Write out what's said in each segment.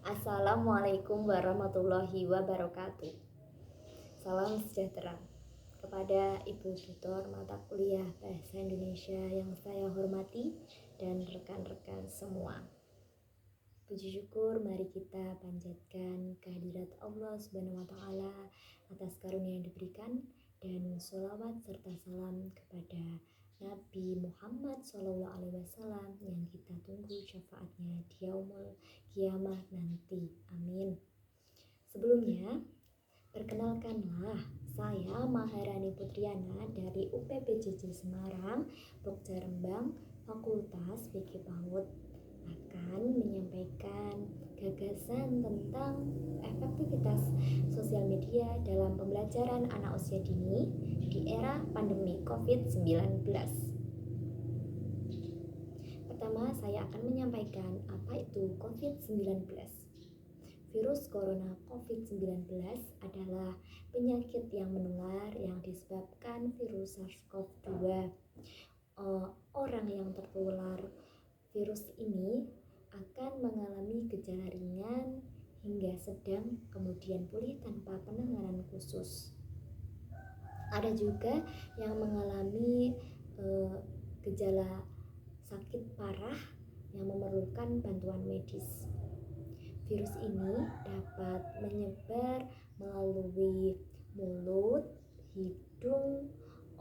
Assalamualaikum warahmatullahi wabarakatuh. Salam sejahtera kepada Ibu Tutor mata kuliah Bahasa Indonesia yang saya hormati dan rekan-rekan semua. Puji syukur mari kita panjatkan kehadirat Allah Subhanahu wa taala atas karunia yang diberikan, dan sholawat serta salam kepada Nabi Muhammad SAW yang kita tunggu syafaatnya di yaumul kiamah nanti. Amin. Sebelumnya, perkenalkanlah, saya Maharani Putriana dari UPPJJ Semarang, Pokja Rembang, Fakultas Fikih PAUD, akan menyampaikan gagasan tentang efektivitas sosial media dalam pembelajaran anak usia dini di era pandemi COVID-19. Pertama, saya akan menyampaikan apa itu COVID-19. Virus corona COVID-19 adalah penyakit yang menular yang disebabkan virus SARS-CoV-2. Orang yang tertular virus ini akan mengalami gejala ringan hingga sedang, kemudian pulih tanpa penanganan khusus. Ada juga yang mengalami gejala sakit parah yang memerlukan bantuan medis. Virus ini dapat menyebar melalui mulut, hidung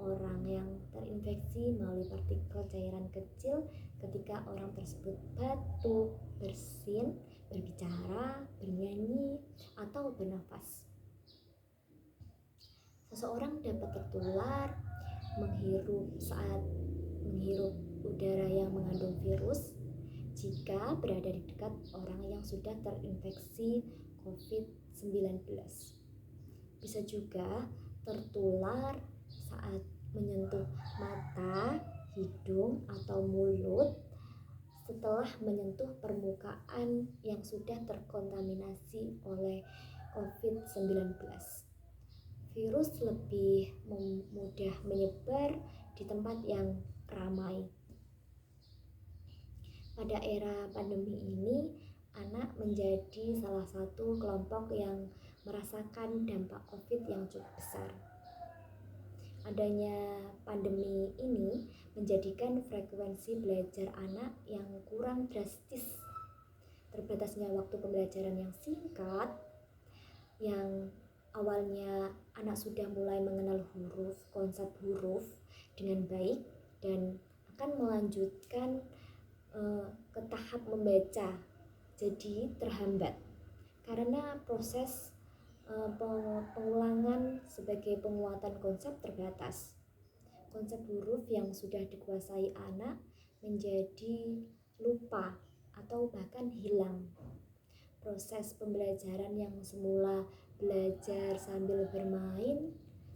orang yang terinfeksi, melalui partikel cairan kecil ketika orang tersebut batuk, bersin, berbicara, bernyanyi, atau bernafas. Seseorang dapat tertular saat menghirup udara yang mengandung virus jika berada di dekat orang yang sudah terinfeksi COVID-19. Bisa juga tertular saat menyentuh mata, hidung, atau mulut setelah menyentuh permukaan yang sudah terkontaminasi oleh COVID-19. Virus lebih mudah menyebar di tempat yang ramai. Pada era pandemi ini, anak menjadi salah satu kelompok yang merasakan dampak COVID yang cukup besar. Adanya pandemi ini menjadikan frekuensi belajar anak yang kurang drastis. Terbatasnya waktu pembelajaran yang singkat, yang awalnya anak sudah mulai mengenal konsep huruf dengan baik dan akan melanjutkan ke tahap membaca, jadi terhambat karena proses pengulangan sebagai penguatan konsep terbatas. Konsep huruf yang sudah dikuasai anak menjadi lupa atau bahkan hilang. Proses pembelajaran yang semula belajar sambil bermain,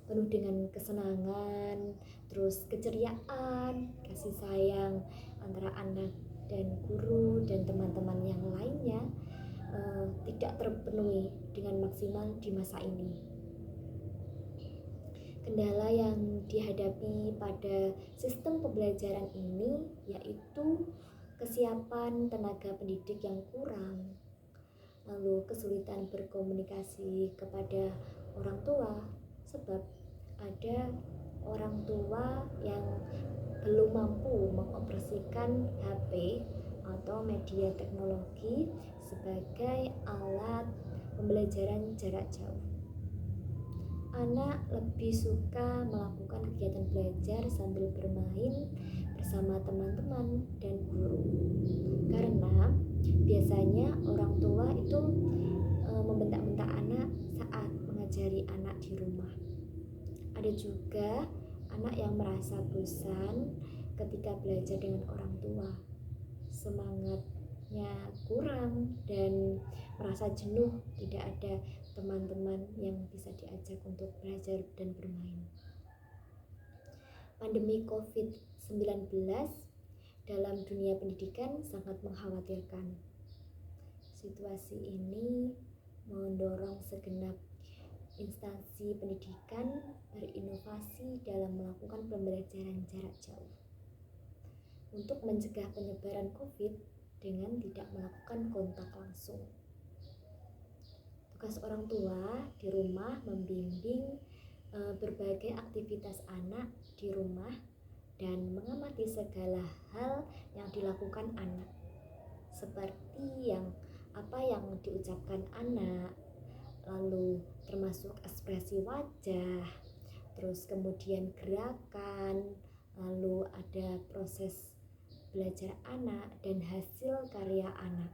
penuh dengan kesenangan, terus keceriaan, kasih sayang antara anak dan guru dan teman-teman yang lainnya tidak terpenuhi dengan maksimal di masa ini. Kendala yang dihadapi pada sistem pembelajaran ini yaitu kesiapan tenaga pendidik yang kurang, lalu kesulitan berkomunikasi kepada orang tua, sebab ada orang tua yang belum mampu mengoperasikan HP atau media teknologi sebagai alat pembelajaran jarak jauh. Anak lebih suka melakukan kegiatan belajar sambil bermain bersama teman-teman dan guru, karena biasanya orang tua itu membentak-bentak anak saat mengajari anak di rumah. Ada juga anak yang merasa bosan ketika belajar dengan orang tua, semangatnya kurang dan merasa jenuh, tidak ada teman-teman yang bisa diajak untuk belajar dan bermain. Pandemi COVID-19 dalam dunia pendidikan sangat mengkhawatirkan. Situasi ini mendorong segenap instansi pendidikan berinovasi dalam melakukan pembelajaran jarak jauh untuk mencegah penyebaran COVID dengan tidak melakukan kontak langsung. Tugas orang tua di rumah membimbing berbagai aktivitas anak di rumah dan mengamati segala hal yang dilakukan anak, seperti apa yang diucapkan anak, lalu termasuk ekspresi wajah, terus kemudian gerakan, lalu ada proses belajar anak dan hasil karya anak.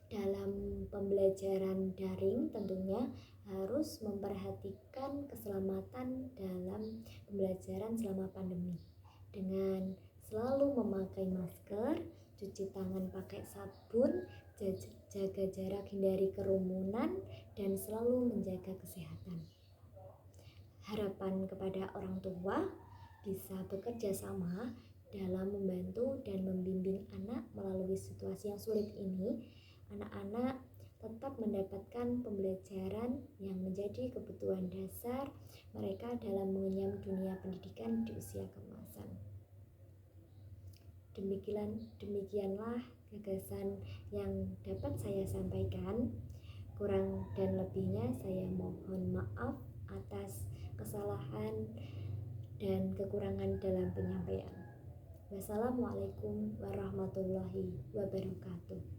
Dalam pembelajaran daring tentunya harus memperhatikan keselamatan dalam pembelajaran selama pandemi dengan selalu memakai masker, cuci tangan pakai sabun, jaga jarak, hindari kerumunan, dan selalu menjaga kesehatan. Harapan kepada orang tua bisa bekerja sama dalam membantu dan membimbing anak melalui situasi yang sulit ini. Anak-anak tetap mendapatkan pembelajaran yang menjadi kebutuhan dasar mereka dalam mengenyam dunia pendidikan di usia keemasan. Demikianlah gagasan yang dapat saya sampaikan. Kurang dan lebihnya saya mohon maaf atas kesalahan dan kekurangan dalam penyampaian. Wassalamualaikum warahmatullahi wabarakatuh.